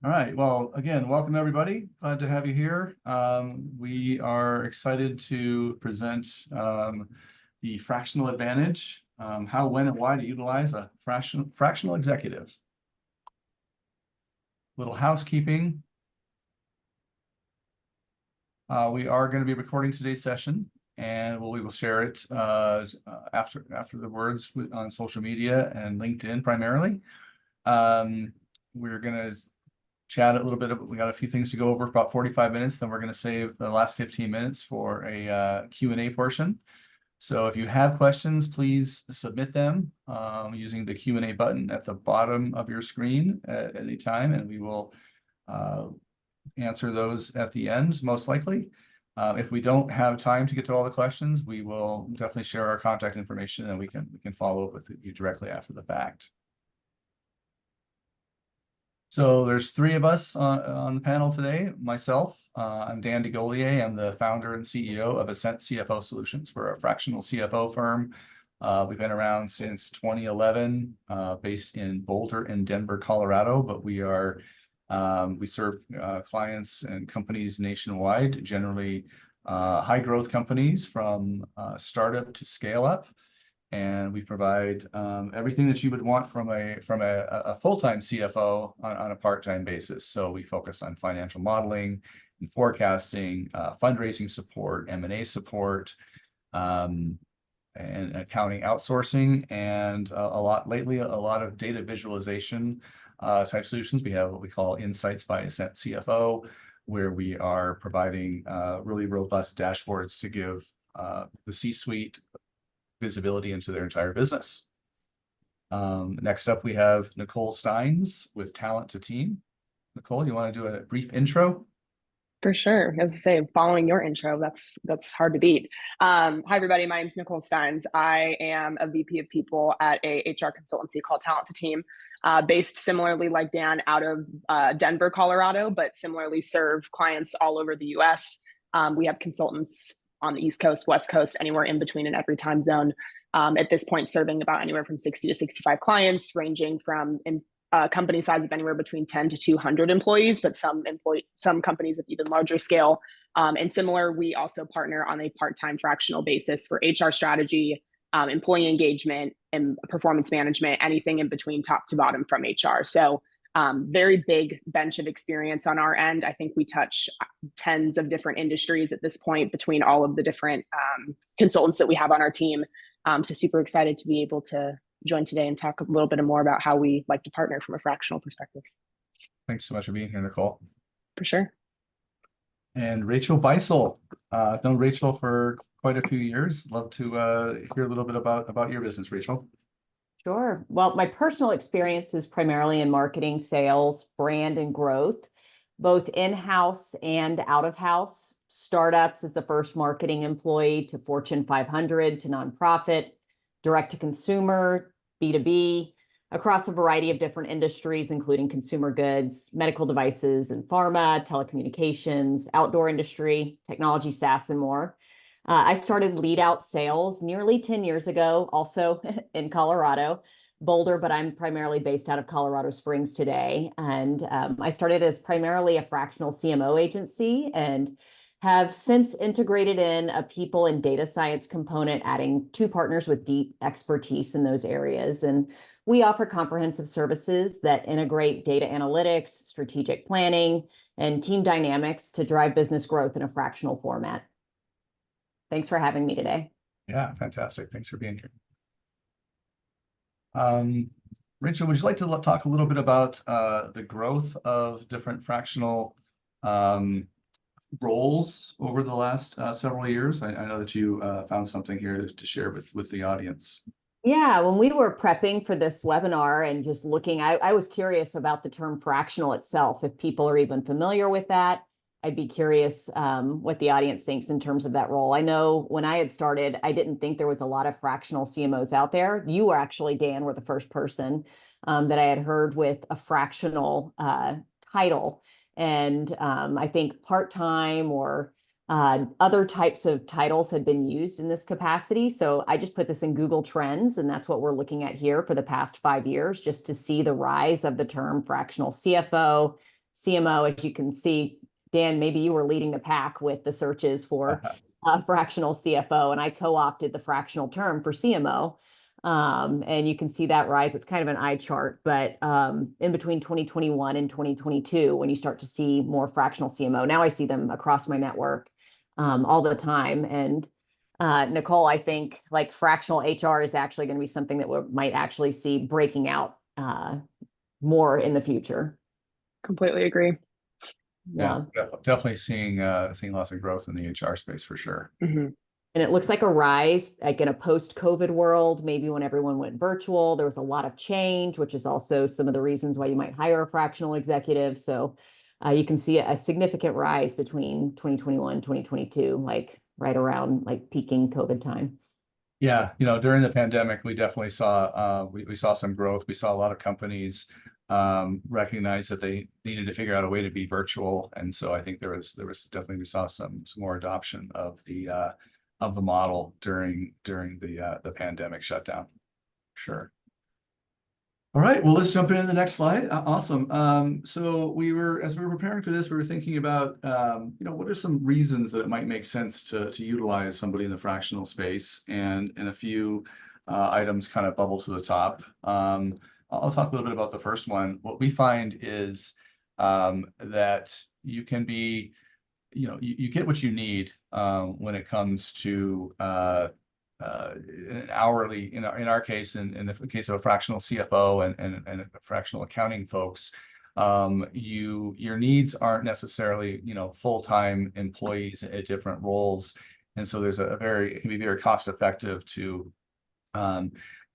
All right. Well, again, welcome everybody. Glad to have you here. We are excited to present the fractional advantage, how, when, and why to utilize a fractional executive. Little housekeeping. We are going to be recording today's session, and we will share it after the words on social media and LinkedIn primarily. We're going to chat a little bit. We got a few things to go over, about 45 minutes. Then we're going to save the last 15 minutes for a Q&A portion. So if you have questions, please submit them using the Q&A button at the bottom of your screen at any time, and we will answer those at the end, most likely. If we don't have time to get to all the questions, we will definitely share our contact information, and we can follow up with you directly after the fact. So there's three of us on the panel today. Myself, I'm Dan DeGolier. I'm the founder and CEO of Ascent CFO Solutions. We're a fractional CFO firm. We've been around since 2011, based in Boulder and Denver, Colorado, but we serve clients and companies nationwide, generally high growth companies from startup to scale up. And we provide everything that you would want from a full-time CFO on a part-time basis. So we focus on financial modeling and forecasting, fundraising support, M&A support, and accounting outsourcing, and a lot of data visualization type solutions. We have what we call Insights by Ascent CFO, where we are providing really robust dashboards to give the C-suite visibility into their entire business. Next up, we have Nicole Steins with Talent to Team. Nicole, you want to do a brief intro? For sure. As I say, following your intro, that's hard to beat. Hi, everybody. My name is Nicole Steins. I am a VP of People at a HR consultancy called Talent to Team, based similarly like Dan out of Denver, Colorado, but similarly serve clients all over the U.S. We have consultants on the East Coast, West Coast, anywhere in between in every time zone. At this point, serving about anywhere from 60 to 65 clients, ranging from company size of anywhere between 10 to 200 employees, but some companies of even larger scale. And similar, we also partner on a part-time fractional basis for HR strategy, employee engagement, and performance management, anything in between top to bottom from HR. So very big bench of experience on our end. I think we touch tens of different industries at this point between all of the different consultants that we have on our team. So super excited to be able to join today and talk a little bit more about how we like to partner from a fractional perspective. Thanks so much for being here, Nicole. For sure. And Rachel Beisel. I've known Rachel for quite a few years. Love to hear a little bit about your business, Rachel. Sure. Well, my personal experience is primarily in marketing, sales, brand, and growth, both in-house and out-of-house. Startups as the first marketing employee, to Fortune 500, to nonprofit, direct-to-consumer, B2B, across a variety of different industries, including consumer goods, medical devices and pharma, telecommunications, outdoor industry, technology, SaaS, and more. I started lead out sales nearly 10 years ago, also in Colorado, Boulder, but I'm primarily based out of Colorado Springs today. And I started as primarily a fractional CMO agency and have since integrated in a people and data science component, adding 2 partners with deep expertise in those areas. And we offer comprehensive services that integrate data analytics, strategic planning, and team dynamics to drive business growth in a fractional format. Thanks for having me today. Yeah, fantastic. Thanks for being here. Rachel, would you like to talk a little bit about the growth of different fractional roles over the last several years? I know that you found something here to share with the audience. Yeah, when we were prepping for this webinar and just looking, I was curious about the term fractional itself, if people are even familiar with that. I'd be curious what the audience thinks in terms of that role. I know when I had started, I didn't think there was a lot of fractional CMOs out there. You were actually, Dan, were the first person that I had heard with a fractional title. And I think part-time or other types of titles had been used in this capacity. So I just put this in Google Trends, and that's what we're looking at here for the past 5 years, just to see the rise of the term fractional CFO, CMO, as you can see, Dan, maybe you were leading the pack with the searches for fractional CFO, and I co-opted the fractional term for CMO. And you can see that rise. It's kind of an eye chart, but in between 2021 and 2022, when you start to see more fractional CMO, now I see them across my network all the time. And Nicole, I think like fractional HR is actually going to be something that we might actually see breaking out more in the future. Completely agree. Yeah, definitely seeing lots of growth in the HR space for sure. Mm-hmm. And it looks like a rise, like in a post-COVID world, maybe when everyone went virtual, there was a lot of change, which is also some of the reasons why you might hire a fractional executive. So you can see a significant rise between 2021 and 2022, like right around like peaking COVID time. Yeah, during the pandemic, we definitely saw we saw some growth. We saw a lot of companies recognize that they needed to figure out a way to be virtual, and so I think there was definitely, we saw some more adoption of the model during the pandemic shutdown. Sure. All right, well, let's jump into the next slide. Awesome. So as we were preparing for this, we were thinking about, what are some reasons that it might make sense to utilize somebody in the fractional space, and a few items kind of bubble to the top. I'll talk a little bit about the first one. What we find is that you can be, you get what you need when it comes to an hourly, in our case, in the case of a fractional CFO and fractional accounting folks, your needs aren't necessarily, full-time employees at different roles. And so there's it can be very cost effective to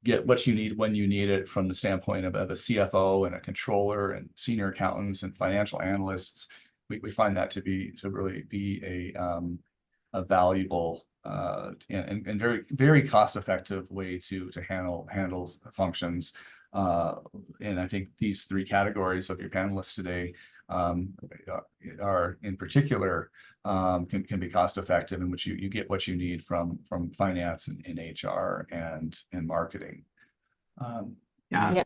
get what you need when you need it, from the standpoint of a CFO and a controller and senior accountants and financial analysts. We find that to really be a valuable and very, very cost-effective way to handle functions. And I think these three categories of your panelists today are in particular can be cost-effective, in which you get what you need from finance and HR and marketing. Yeah.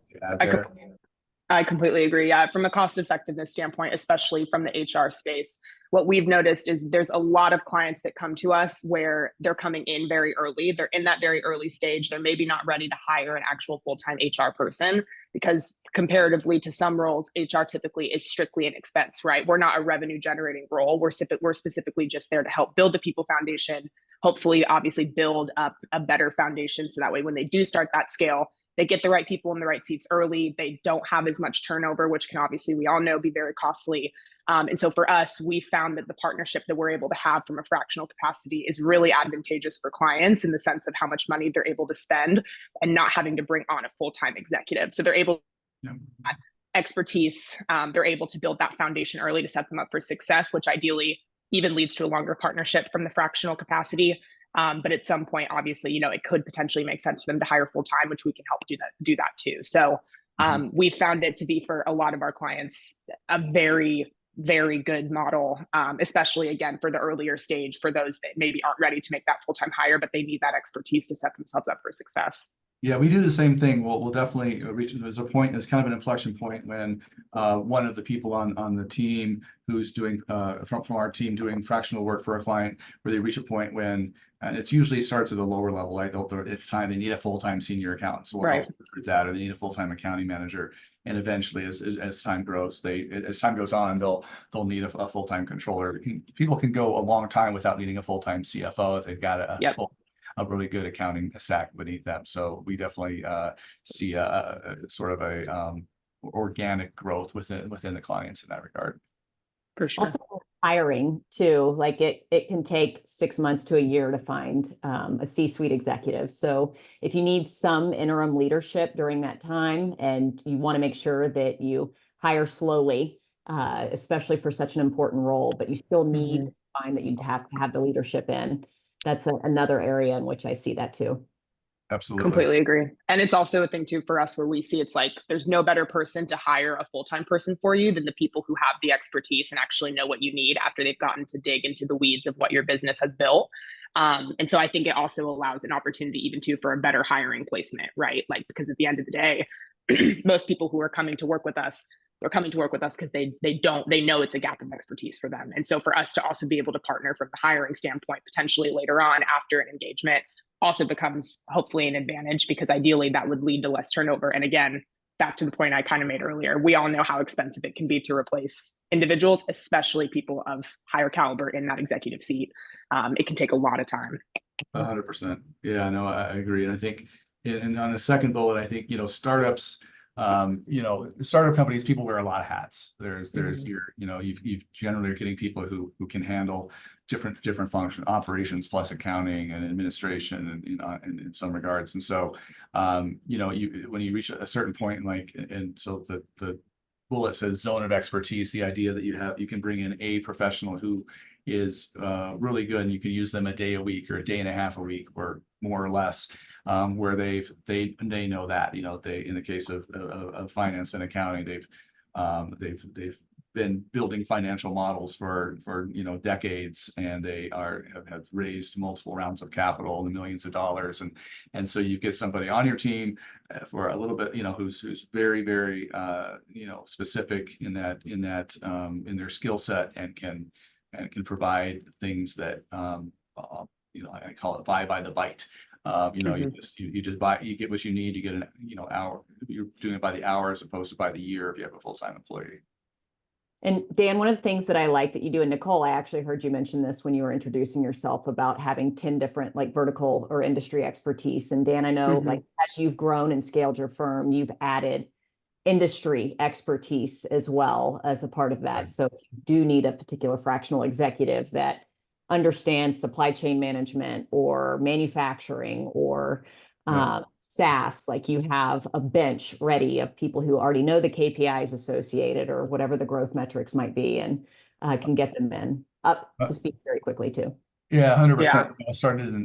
I completely agree. Yeah, from a cost effectiveness standpoint, especially from the HR space, what we've noticed is there's a lot of clients that come to us where they're coming in very early. They're in that very early stage. They're maybe not ready to hire an actual full-time HR person, because comparatively to some roles, HR typically is strictly an expense, right? We're not a revenue generating role. We're specifically just there to help build the people foundation, hopefully, obviously build up a better foundation. So that way, when they do start that scale, they get the right people in the right seats early. They don't have as much turnover, which can obviously, we all know, be very costly. And so for us, we found that the partnership that we're able to have from a fractional capacity is really advantageous for clients, in the sense of how much money they're able to spend and not having to bring on a full-time executive. So they're able to expertise. They're able to build that foundation early to set them up for success, which ideally even leads to a longer partnership from the fractional capacity. But at some point, obviously, it could potentially make sense for them to hire full-time, which we can help do that too. So we found it to be, for a lot of our clients, a very, very good model, especially, again, for the earlier stage, for those that maybe aren't ready to make that full-time hire, but they need that expertise to set themselves up for success. Yeah, we do the same thing. We'll definitely reach. There's a point. There's kind of an inflection point when one of the people on the team who's doing from our team doing fractional work for a client, where they reach a point when, and it usually starts at a lower level, right? It's time they need a full-time senior accountant, so we'll help with that, or they need a full-time accounting manager. And eventually, as time grows, as time goes on, they'll need a full-time controller. People can go a long time without needing a full-time CFO if they've got a really good accounting stack beneath them. So we definitely see a sort of a organic growth within the clients in that regard. For sure. Also hiring too, like it can take 6 months to a year to find a C-suite executive. So if you need some interim leadership during that time, and you want to make sure that you hire slowly, especially for such an important role, but you still need to find that you'd have to have the leadership in. That's another area in which I see that too. Absolutely. Completely agree. And it's also a thing too for us, where we see it's like there's no better person to hire a full-time person for you than the people who have the expertise and actually know what you need after they've gotten to dig into the weeds of what your business has built. And so I think it also allows an opportunity even too for a better hiring placement, right? Like, because at the end of the day, most people who are coming to work with us they're coming to work with us because they know it's a gap of expertise for them. And so for us to also be able to partner from the hiring standpoint, potentially later on after an engagement, also becomes hopefully an advantage, because ideally that would lead to less turnover. And again, back to the point I kind of made earlier, we all know how expensive it can be to replace individuals, especially people of higher caliber in that executive seat. It can take a lot of time. 100%. Yeah, no, I agree. And I think, and on the second bullet, I think, startups, startup companies, people wear a lot of hats. There's your, you've generally are getting people who can handle different function operations plus accounting and administration and in some regards. And so, when you reach a certain point, and so the bullet says zone of expertise, the idea that you can bring in a professional who is really good, and you can use them a day a week or a day and a half a week or more or less, where they know that, they, in the case of finance and accounting, they've been building financial models for decades, and they have raised multiple rounds of capital in the millions of dollars, and so you get somebody on your team for a little bit, who's very, very specific in their skill set, and can provide things that I call it buy by the bite. You just buy, you get what you need, you get an hour, you're doing it by the hour as opposed to by the year if you have a full-time employee. And Dan, one of the things that I like that you do, and Nicole, I actually heard you mention this when you were introducing yourself about having 10 different vertical or industry expertise. And Dan, I know as you've grown and scaled your firm, you've added industry expertise as well as a part of that. Right. So if you do need a particular fractional executive that understands supply chain management or manufacturing or SaaS, you have a bench ready of people who already know the KPIs associated or whatever the growth metrics might be, and can get them up to speed very quickly too. Yeah, 100%. Yeah.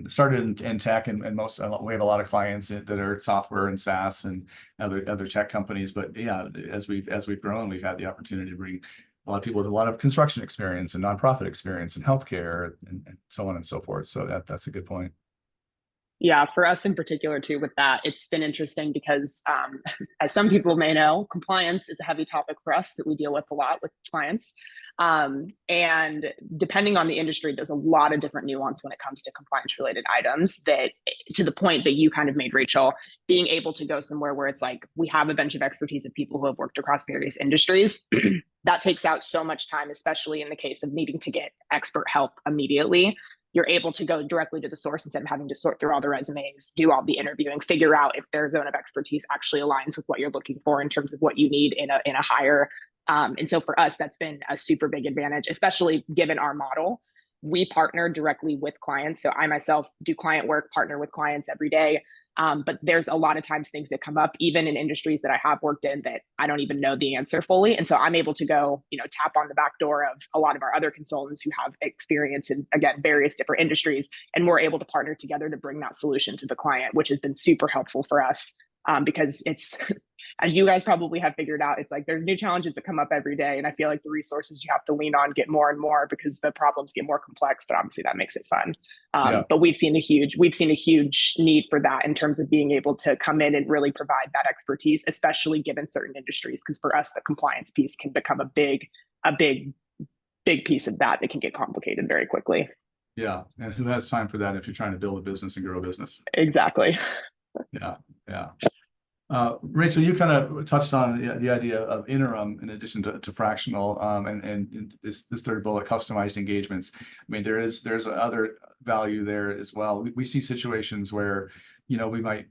Started in tech, and we have a lot of clients that are software and SaaS and other tech companies. But yeah, as we've grown, we've had the opportunity to bring a lot of people with a lot of construction experience and nonprofit experience and healthcare and so on and so forth. So that's a good point. Yeah, for us in particular too, with that, it's been interesting because as some people may know, compliance is a heavy topic for us that we deal with a lot with clients. And depending on the industry, there's a lot of different nuance when it comes to compliance related items, that to the point that you kind of made, Rachel, being able to go somewhere where it's we have a bench of expertise of people who have worked across various industries. That takes out so much time, especially in the case of needing to get expert help immediately. You're able to go directly to the source instead of having to sort through all the resumes, do all the interviewing, figure out if their zone of expertise actually aligns with what you're looking for in terms of what you need in a hire. And so for us, that's been a super big advantage, especially given our model. We partner directly with clients. So I myself do client work, partner with clients every day. But there's a lot of times things that come up, even in industries that I have worked in, that I don't even know the answer fully. And so I'm able to go, tap on the back door of a lot of our other consultants who have experience in, again, various different industries. And we're able to partner together to bring that solution to the client, which has been super helpful for us, because it's, as you guys probably have figured out, it's there's new challenges that come up every day. And I feel like the resources you have to lean on get more and more because the problems get more complex, but obviously that makes it fun. But we've seen a huge need for that in terms of being able to come in and really provide that expertise, especially given certain industries. Because for us, the compliance piece can become a big piece of that can get complicated very quickly. Yeah. And who has time for that if you're trying to build a business and grow a business? Exactly. Yeah. Rachel, you kind of touched on the idea of interim in addition to fractional, and this third bullet, customized engagements. I mean, there's other value there as well. We see situations where we might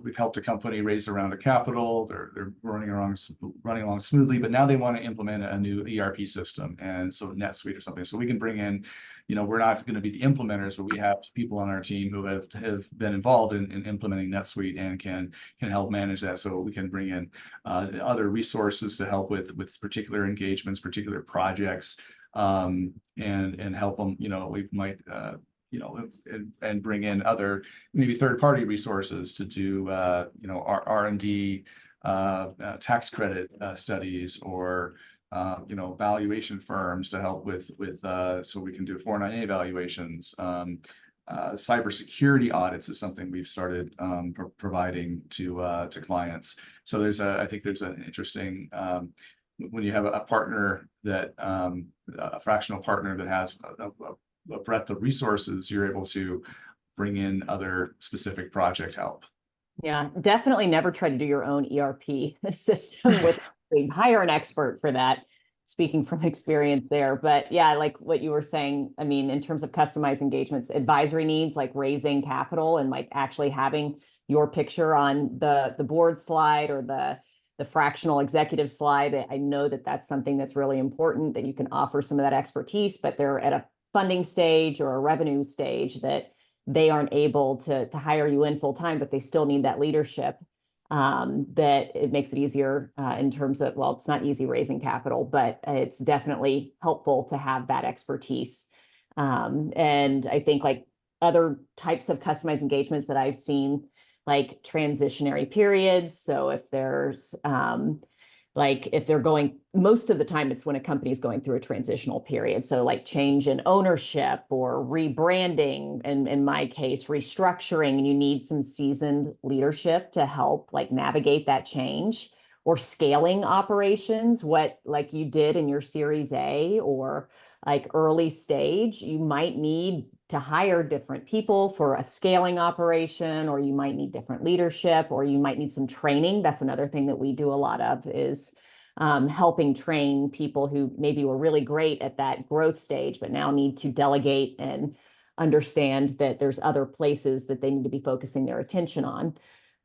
we've helped a company raise a round of capital. They're running along smoothly, but now they want to implement a new ERP system, and so NetSuite or something. So we can bring in, we're not going to be the implementers, but we have people on our team who have been involved in implementing NetSuite and can help manage that. So we can bring in other resources to help with particular engagements, particular projects, and help them. We might and bring in other maybe third-party resources to do our R&D, tax credit studies, or valuation firms to help with so we can do 498 valuations. cybersecurity audits is something we've started providing to clients. So I think there's an interesting when you have a partner that a fractional partner that has a breadth of resources, you're able to bring in other specific project help. Yeah, definitely never try to do your own ERP system with hire an expert for that. Speaking from experience there, but yeah, like what you were saying, I mean, in terms of customized engagements, advisory needs like raising capital and like actually having your picture on the board slide or the fractional executive slide. I know that that's something that's really important, that you can offer some of that expertise, but they're at a funding stage or a revenue stage that they aren't able to hire you in full time, but they still need that leadership. That it makes it easier in terms of, well, it's not easy raising capital, but it's definitely helpful to have that expertise. And I think like other types of customized engagements that I've seen, like transitionary periods. So if there's like if they're going, most of the time it's when a company is going through a transitional period. So like change in ownership or rebranding, and in my case, restructuring, and you need some seasoned leadership to help like navigate that change, or scaling operations, what like you did in your Series A or like early stage, you might need to hire different people for a scaling operation, or you might need different leadership, or you might need some training. That's another thing that we do a lot of, is helping train people who maybe were really great at that growth stage, but now need to delegate and understand that there's other places that they need to be focusing their attention on.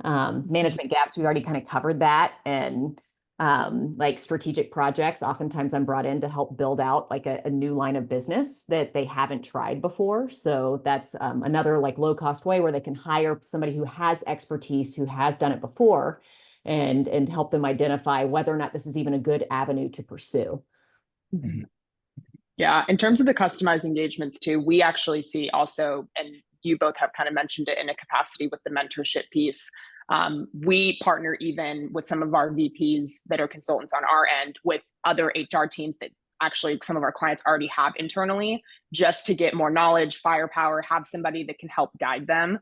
Management gaps, we've already kind of covered that. And like strategic projects, oftentimes I'm brought in to help build out like a new line of business that they haven't tried before. So that's another like low cost way where they can hire somebody who has expertise, who has done it before, and help them identify whether or not this is even a good avenue to pursue. Mm-hmm. Yeah, in terms of the customized engagements too, we actually see also, and you both have kind of mentioned it in a capacity with the mentorship piece. We partner even with some of our VPs that are consultants on our end with other HR teams that actually some of our clients already have internally, just to get more knowledge, firepower, have somebody that can help guide them.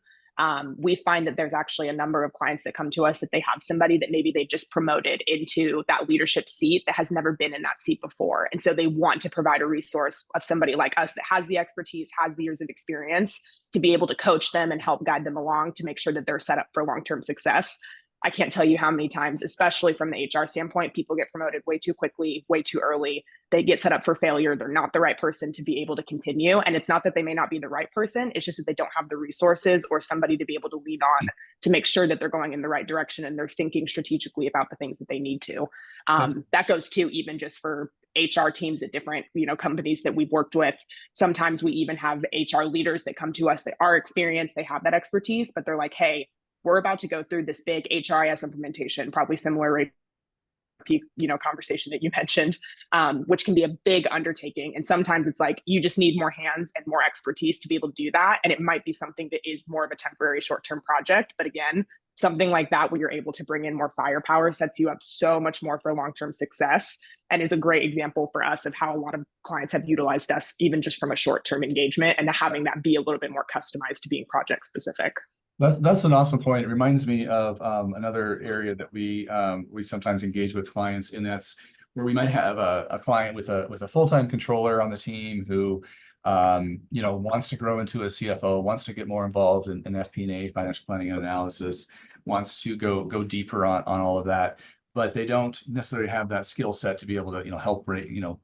We find that there's actually a number of clients that come to us that they have somebody that maybe they just promoted into that leadership seat that has never been in that seat before. And so they want to provide a resource of somebody like us that has the expertise, has the years of experience to be able to coach them and help guide them along to make sure that they're set up for long-term success. I can't tell you how many times, especially from the HR standpoint, people get promoted way too quickly, way too early. They get set up for failure. They're not the right person to be able to continue. And it's not that they may not be the right person. It's just that they don't have the resources or somebody to be able to lean on to make sure that they're going in the right direction and they're thinking strategically about the things that they need to. That goes to even just for HR teams at different, companies that we've worked with. Sometimes we even have HR leaders that come to us that are experienced, they have that expertise, but they're like, hey, we're about to go through this big HRIS implementation, probably similar conversation that you mentioned, which can be a big undertaking. And sometimes it's like, you just need more hands and more expertise to be able to do that. And it might be something that is more of a temporary short-term project. But again, something like that, where you're able to bring in more firepower, sets you up so much more for long-term success, and is a great example for us of how a lot of clients have utilized us, even just from a short-term engagement, and having that be a little bit more customized to being project specific. That's an awesome point. It reminds me of another area that we sometimes engage with clients in. That's where we might have a client with a full-time controller on the team who wants to grow into a CFO, wants to get more involved in FP&A, financial planning and analysis, wants to go deeper on all of that, but they don't necessarily have that skill set to be able to help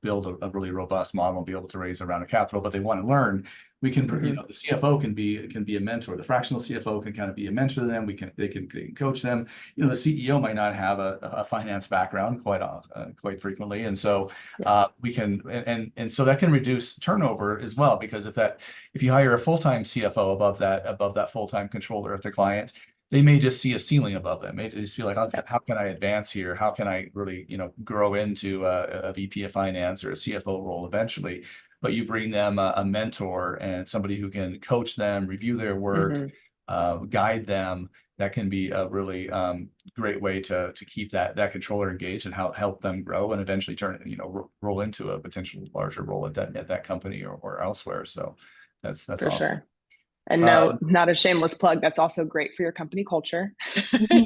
build a really robust model and be able to raise a round of capital. But they want to learn. We can, the CFO can be a mentor. The fractional CFO can kind of be a mentor to them. They can coach them. The CEO might not have a finance background quite frequently, and so we can, and so that can reduce turnover as well, because if you hire a full-time CFO above that full-time controller at the client, they may just see a ceiling above them. They just feel like, how can I advance here? How can I really, grow into a VP of finance or a CFO role eventually? But you bring them a mentor and somebody who can coach them, review their work, guide them. That can be a really great way to keep that controller engaged and help them grow and eventually roll into a potential larger role at that company or elsewhere. So that's for awesome. sure. And no, not a shameless plug. That's also great for your company culture,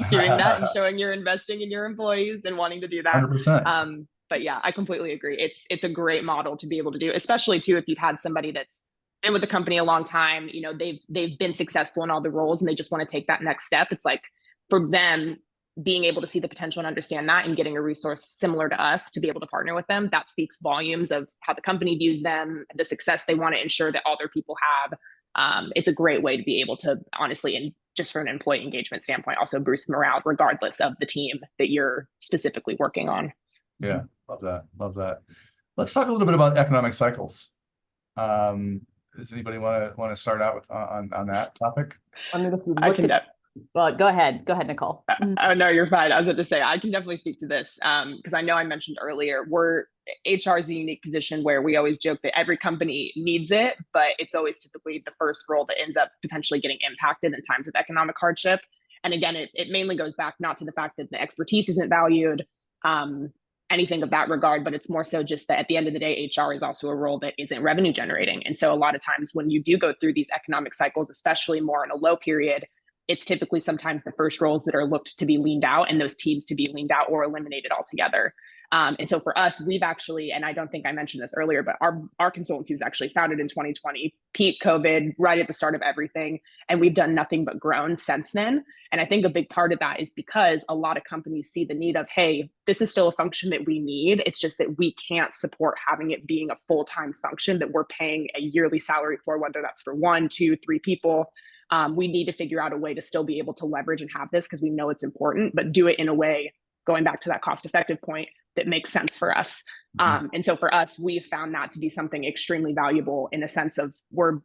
doing that and showing you're investing in your employees and wanting to do that. 100%. But yeah, I completely agree. It's a great model to be able to do, especially too if you've had somebody that's been with the company a long time. You know, they've been successful in all the roles and they just want to take that next step. It's like for them being able to see the potential and understand that and getting a resource similar to us to be able to partner with them, that speaks volumes of how the company views them, the success they want to ensure that all their people have. It's a great way to be able to honestly, and just from an employee engagement standpoint, also boost morale regardless of the team that you're specifically working on. Yeah, love that. Love that. Let's talk a little bit about economic cycles. Does anybody want to start out with, on that topic? I mean, if you I look can. at, well, go ahead, Nicole. Oh no, you're fine. I was about to say I can definitely speak to this because I know I mentioned earlier HR is a unique position where we always joke that every company needs it, but it's always typically the first role that ends up potentially getting impacted in times of economic hardship. And again, it mainly goes back not to the fact that the expertise isn't valued, anything of that regard, but it's more so just that at the end of the day, HR is also a role that isn't revenue generating. And so a lot of times when you do go through these economic cycles, especially more in a low period, it's typically sometimes the first roles that are looked to be leaned out and those teams to be leaned out or eliminated altogether. And so for us, we've actually, and I don't think I mentioned this earlier, but our consultancy is actually founded in 2020, peak COVID, right at the start of everything. And we've done nothing but grown since then. And I think a big part of that is because a lot of companies see the need of, hey, this is still a function that we need. It's just that we can't support having it being a full-time function that we're paying a yearly salary for, whether that's for 1, 2, 3 people. We need to figure out a way to still be able to leverage and have this because we know it's important, but do it in a way, going back to that cost-effective point, that makes sense for us. And so for us, we've found that to be something extremely valuable in a sense of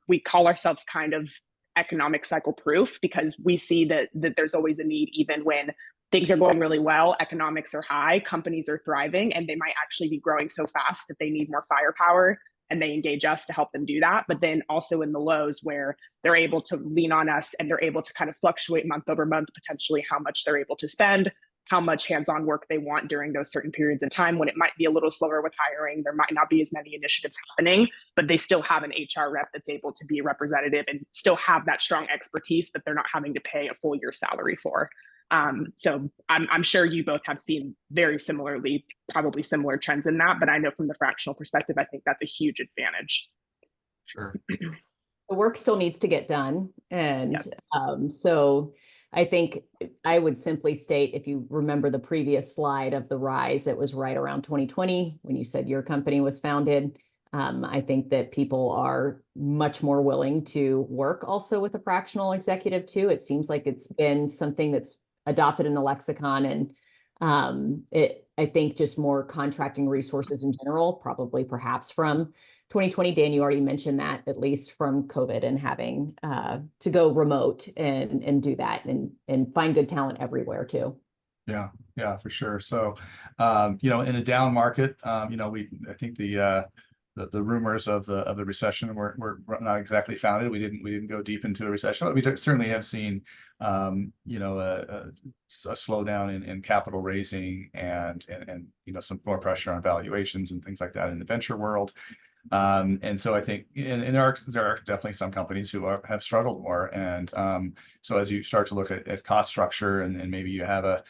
we call ourselves kind of economic cycle proof because we see that there's always a need, even when things are going really well, economics are high, companies are thriving, and they might actually be growing so fast that they need more firepower and they engage us to help them do that. But then also in the lows where they're able to lean on us and they're able to kind of fluctuate month over month, potentially how much they're able to spend, how much hands-on work they want during those certain periods of time when it might be a little slower with hiring. There might not be as many initiatives happening, but they still have an HR rep that's able to be representative and still have that strong expertise that they're not having to pay a full year salary for. So I'm sure you both have seen very similarly, probably similar trends in that, but I know from the fractional perspective, I think that's a huge advantage. Sure. The work still needs to get done. And so I think I would simply state, if you remember the previous slide of the rise, it was right around 2020 when you said your company was founded. I think that people are much more willing to work also with a fractional executive too. It seems like it's been something that's adopted in the lexicon, and I think just more contracting resources in general, probably perhaps from 2020, Dan, you already mentioned that, at least from COVID and having to go remote and do that and find good talent everywhere too. Yeah, for sure. So, in a down market, I think the rumors of the recession were not exactly founded. We didn't go deep into a recession, but we certainly have seen, a slowdown in capital raising and some more pressure on valuations and things like that in the venture world. And so I think, and there are definitely some companies who have struggled more. And so as you start to look at cost structure and maybe you have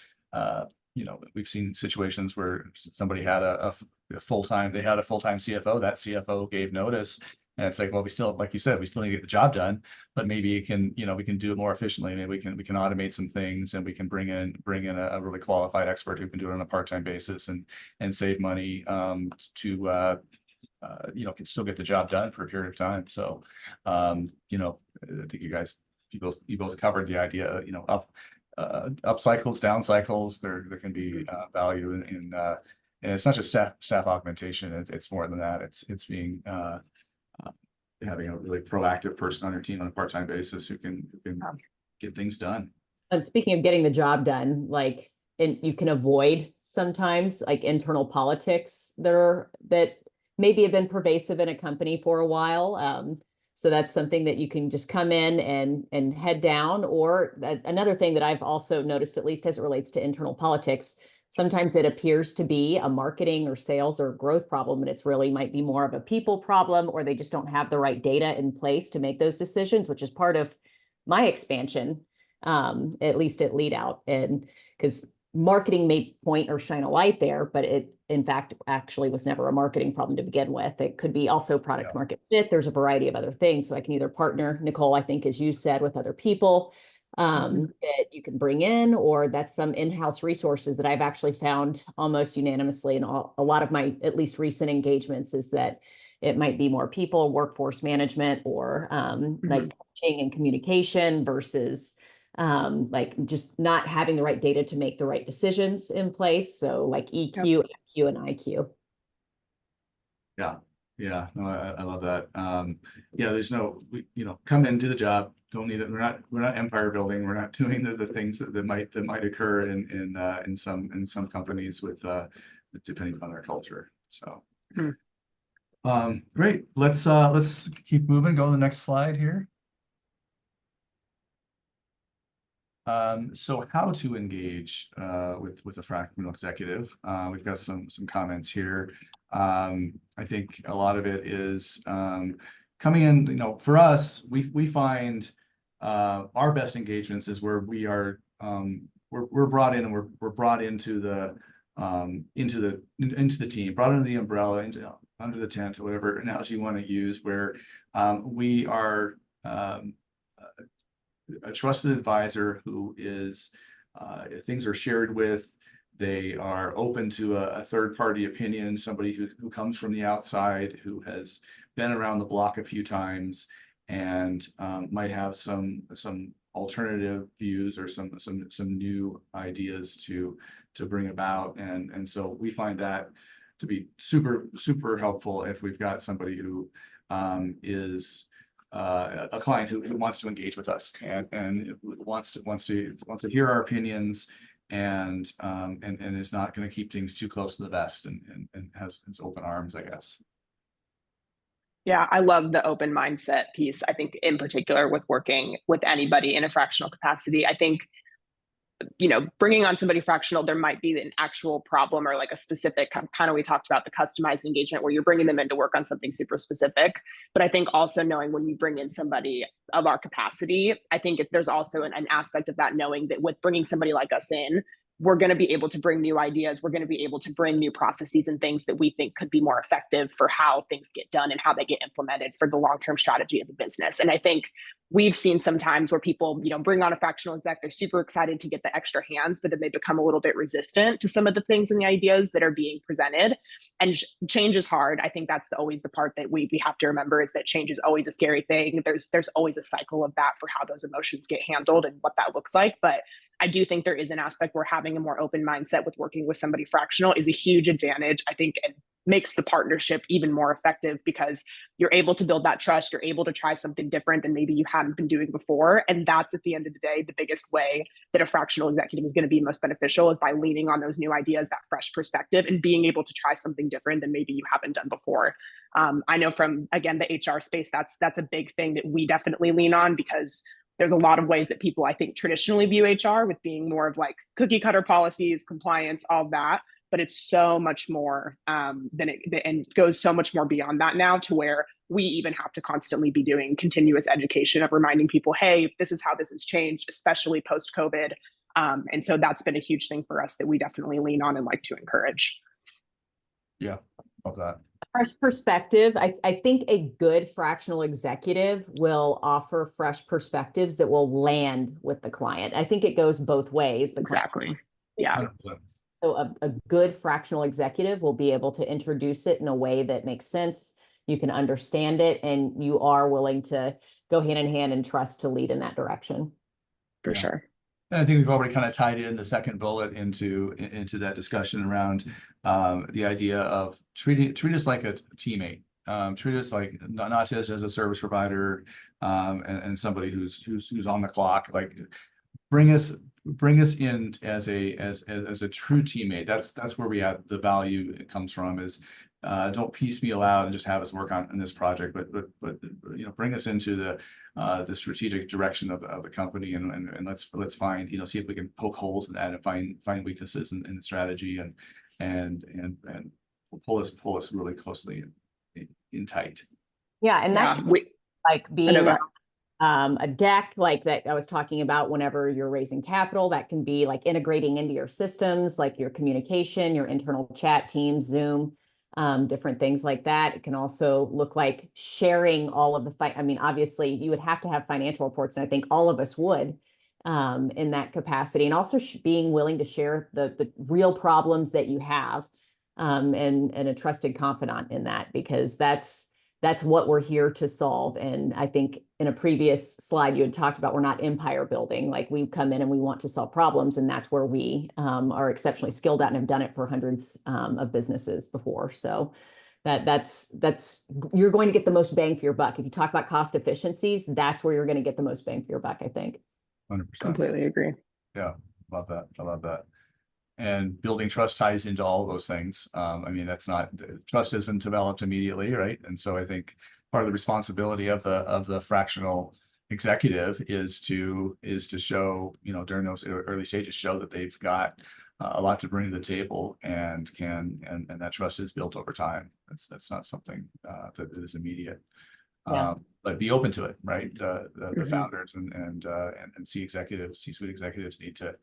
we've seen situations where somebody had a full-time CFO, that CFO gave notice. And it's like, well, we still, like you said, we still need to get the job done, but maybe we can do it more efficiently. Maybe we can automate some things and we can bring in a really qualified expert who can do it on a part-time basis and save money to can still get the job done for a period of time. So, I think you both covered the idea, up cycles, down cycles, there can be value in and it's not just staff augmentation. It's more than that. It's being having a really proactive person on your team on a part-time basis who can get things done. And speaking of getting the job done, and you can avoid sometimes internal politics that maybe have been pervasive in a company for a while. So that's something that you can just come in and head down. Or another thing that I've also noticed, at least as it relates to internal politics, Sometimes it appears to be a marketing or sales or growth problem, and it's really might be more of a people problem, or they just don't have the right data in place to make those decisions, which is part of my expansion, at least at Lead Out. And because marketing may point or shine a light there, but it, in fact, actually was never a marketing problem to begin with. It could be also product market fit. There's a variety of other things. So I can either partner, Nicole, I think, as you said, with other people that you can bring in, or that's some in-house resources that I've actually found almost unanimously in a lot of my at least recent engagements is that it might be more people, workforce management, or like coaching and communication versus like just not having the right data to make the right decisions in place. So like EQ, FQ, and IQ. Yeah. Yeah, no, I love that. Yeah, there's no, come in, do the job. Don't need it. We're not empire building. We're not doing the things that might occur in some companies with depending on their culture. So, great. Let's keep moving. Go to the next slide here. So how to engage with a fractional executive? We've got some comments here. I think a lot of it is coming in. For us, we find our best engagements is where we are we're brought in and we're brought into the team, brought under the umbrella, under the tent, or whatever analogy you want to use, where we are a trusted advisor who is things are shared with. They are open to a third-party opinion, somebody who comes from the outside, who has been around the block a few times, and might have some alternative views or some new ideas to bring about. And so we find that to be super helpful if we've got somebody who is a client who wants to engage with us and wants to hear our opinions, and is not going to keep things too close to the vest, and has open arms, I guess. Yeah, I love the open mindset piece. I think in particular with working with anybody in a fractional capacity, I think, bringing on somebody fractional, there might be an actual problem or like a specific kind of, we talked about the customized engagement where you're bringing them in to work on something super specific. But I think also knowing when you bring in somebody of our capacity, I think there's also an aspect of that, knowing that with bringing somebody like us in, we're going to be able to bring new ideas. We're going to be able to bring new processes and things that we think could be more effective for how things get done and how they get implemented for the long-term strategy of the business. And I think we've seen sometimes where people, bring on a fractional exec, they're super excited to get the extra hands, but then they become a little bit resistant to some of the things and the ideas that are being presented. And change is hard. I think that's always the part that we have to remember, is that change is always a scary thing. There's always a cycle of that for how those emotions get handled and what that looks like. But I do think there is an aspect where having a more open mindset with working with somebody fractional is a huge advantage, I think, and makes the partnership even more effective, because you're able to build that trust. You're able to try something different than maybe you hadn't been doing before. And that's, at the end of the day, the biggest way that a fractional executive is going to be most beneficial, is by leaning on those new ideas, that fresh perspective, and being able to try something different than maybe you haven't done before. I know from, again, the HR space, that's a big thing that we definitely lean on, because there's a lot of ways that people, I think, traditionally view HR with being more of like cookie cutter policies, compliance, all that. But it's so much more and goes so much more beyond that now, to where we even have to constantly be doing continuous education of reminding people, hey, this is how this has changed, especially post-COVID. And so that's been a huge thing for us that we definitely lean on and like to encourage. Yeah, love that. Fresh perspective. I think a good fractional executive will offer fresh perspectives that will land with the client. I think it goes both ways. Exactly. Yeah. 100%. So a good fractional executive will be able to introduce it in a way that makes sense. You can understand it, and you are willing to go hand in hand and trust to lead in that direction. For sure. And I think we've already kind of tied in the second bullet into that discussion around the idea of treat us like a teammate. Treat us like not just as a service provider and somebody who's on the clock. Like bring us in as a true teammate. That's where the value comes from, is don't piecemeal out and just have us work on this project, but bring us into the strategic direction of the company, and let's find, see if we can poke holes in that and find weaknesses in the strategy, and pull us really closely in tight. Yeah, and that like being a deck like that I was talking about whenever you're raising capital, that can be like integrating into your systems, like your communication, your internal chat, Teams, Zoom, different things like that. It can also look like sharing all of the I mean, obviously you would have to have financial reports, and I think all of us would in that capacity, and also being willing to share the real problems that you have, and a trusted confidant in that, because that's what we're here to solve. And I think in a previous slide, you had talked about we're not empire building. Like, we come in and we want to solve problems, and that's where we are exceptionally skilled at and have done it for hundreds of businesses before. So that's you're going to get the most bang for your buck. If you talk about cost efficiencies, that's where you're going to get the most bang for your buck, I think. 100%. Completely agree. Yeah, love that. I love that. And building trust ties into all of those things. I mean, trust isn't developed immediately, right? And so I think part of the responsibility of the fractional executive is to show, during those early stages, show that they've got a lot to bring to the table, and that trust is built over time. That's not something that is immediate. Yeah. But be open to it, right? The founders and C-suite executives need to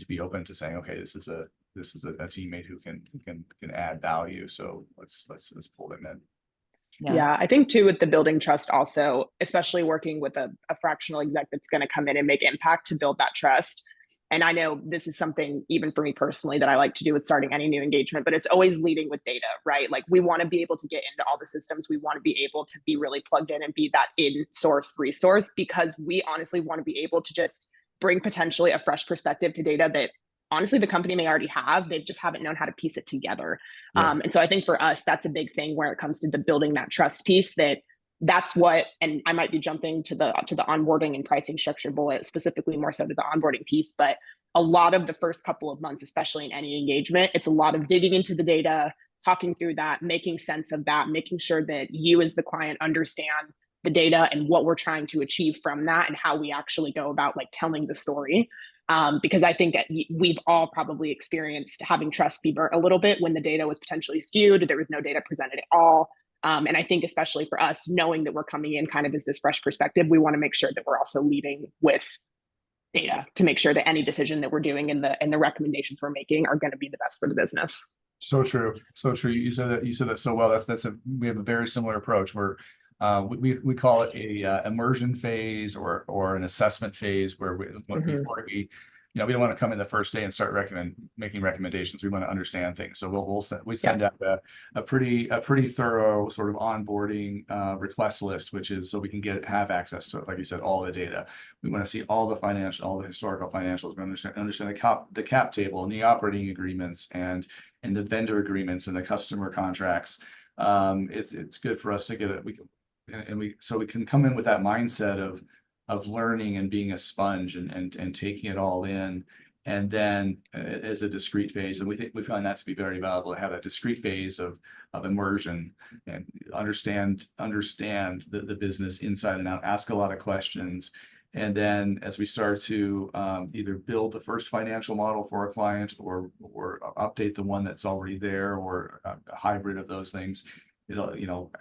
be open to saying, okay, this is a teammate who can add value. So let's pull them in. Yeah, I think too, with the building trust also, especially working with a fractional exec that's going to come in and make impact to build that trust. And I know this is something, even for me personally, that I like to do with starting any new engagement, but it's always leading with data, right? Like, we want to be able to get into all the systems. We want to be able to be really plugged in and be that in-source resource, because we honestly want to be able to just bring potentially a fresh perspective to data that honestly the company may already have. They just haven't known how to piece it together. Yeah. And so I think for us, that's a big thing where it comes to the building that trust piece, that's what, and I might be jumping to the onboarding and pricing structure bullet, specifically more so to the onboarding piece, but a lot of the first couple of months, especially in any engagement, it's a lot of digging into the data, talking through that, making sense of that, making sure that you as the client understand the data and what we're trying to achieve from that, and how we actually go about like telling the story. Because I think that we've all probably experienced having trust fever a little bit when the data was potentially skewed, there was no data presented at all. And I think especially for us, knowing that we're coming in kind of as this fresh perspective, we want to make sure that we're also leading with data to make sure that any decision that we're doing and the recommendations we're making are going to be the best for the business. So true. So true. You said that so well. We have a very similar approach where we call it a immersion phase or an assessment phase, where before we don't want to come in the first day and start making recommendations. We want to understand things. So we send out a pretty thorough sort of onboarding request list, which is so we can have access to, like you said, all the data. We want to see all the historical financials. We understand the cap table and the operating agreements and the vendor agreements and the customer contracts. It's good for us to get it. So we can come in with that mindset of learning and being a sponge and taking it all in, and then as a discrete phase. And we find that to be very valuable, to have that discrete phase of immersion and understand the business inside and out, ask a lot of questions. And then as we start to either build the first financial model for a client or update the one that's already there, or a hybrid of those things,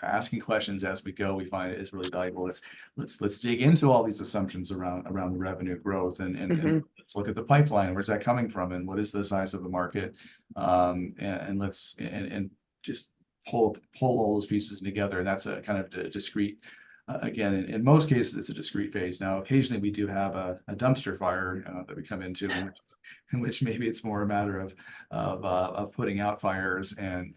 asking questions as we go, we find it is really valuable. Let's dig into all these assumptions around the revenue growth, and let's look at the pipeline. Where's that coming from, and what is the size of the market? And let's just pull all those pieces together. And that's a kind of discrete. Again, in most cases, it's a discrete phase. Now, occasionally we do have a dumpster fire that we come into, in which maybe it's more a matter of putting out fires and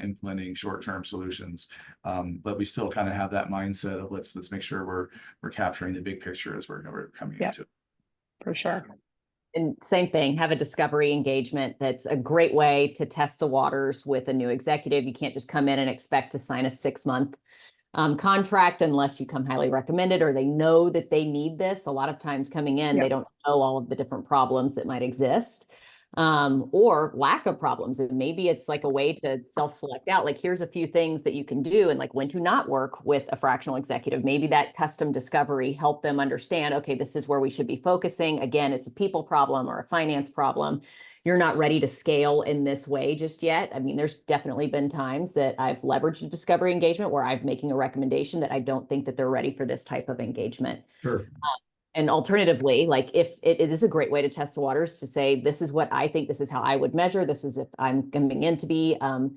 implementing short-term solutions. But we still kind of have that mindset of let's make sure we're capturing the big picture as we're coming into it. For sure. And same thing, have a discovery engagement. That's a great way to test the waters with a new executive. You can't just come in and expect to sign a 6-month contract unless you come highly recommended, or they know that they need this. A lot of times coming in, they don't know all of the different problems that might exist. or lack of problems. And maybe it's like a way to self-select out, like, here's a few things that you can do and like when to not work with a fractional executive. Maybe that custom discovery helped them understand, okay, this is where we should be focusing. Again, it's a people problem or a finance problem. You're not ready to scale in this way just yet. I mean, there's definitely been times that I've leveraged a discovery engagement where I'm making a recommendation that I don't think that they're ready for this type of engagement. Sure. And alternatively, like if it is a great way to test the waters to say, this is what I think, this is how I would measure, this is if I'm coming in to be an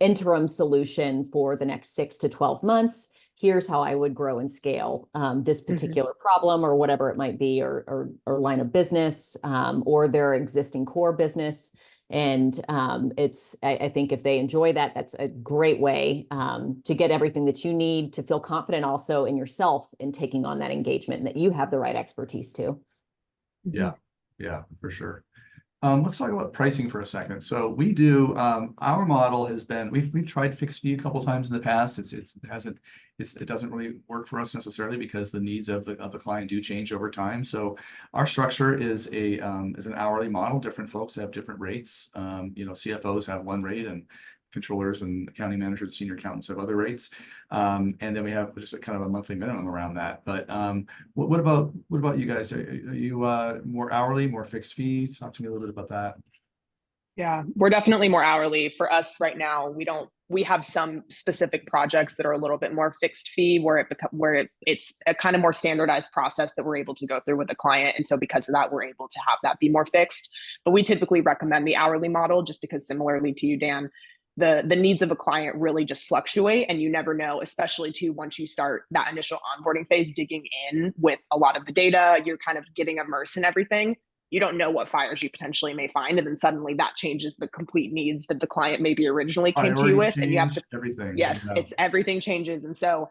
interim solution for the next 6 to 12 months. Here's how I would grow and scale this particular problem or whatever it might be, or line of business, or their existing core business. And I think if they enjoy that, that's a great way to get everything that you need to feel confident also in yourself in taking on that engagement and that you have the right expertise too. Yeah, yeah, for sure. Let's talk about pricing for a second. So we do, our model has been, we've tried fixed fee a couple times in the past. It doesn't really work for us necessarily because the needs of the client do change over time. So our structure is an hourly model. Different folks have different rates. CFOs have one rate, and controllers and accounting managers and senior accountants have other rates. And then we have just a kind of a monthly minimum around that. But what about you guys? Are you more hourly, more fixed fee? Talk to me a little bit about that. Yeah, we're definitely more hourly. For us right now, we have some specific projects that are a little bit more fixed fee where it's a kind of more standardized process that we're able to go through with the client. And so because of that, we're able to have that be more fixed. But we typically recommend the hourly model just because, similarly to you, Dan, the needs of a client really just fluctuate, and you never know, especially too once you start that initial onboarding phase, digging in with a lot of the data, you're kind of getting immersed in everything. You don't know what fires you potentially may find, and then suddenly that changes the complete needs that the client maybe originally came to you with, and you have to everything. yes, Yeah. it's everything changes. And so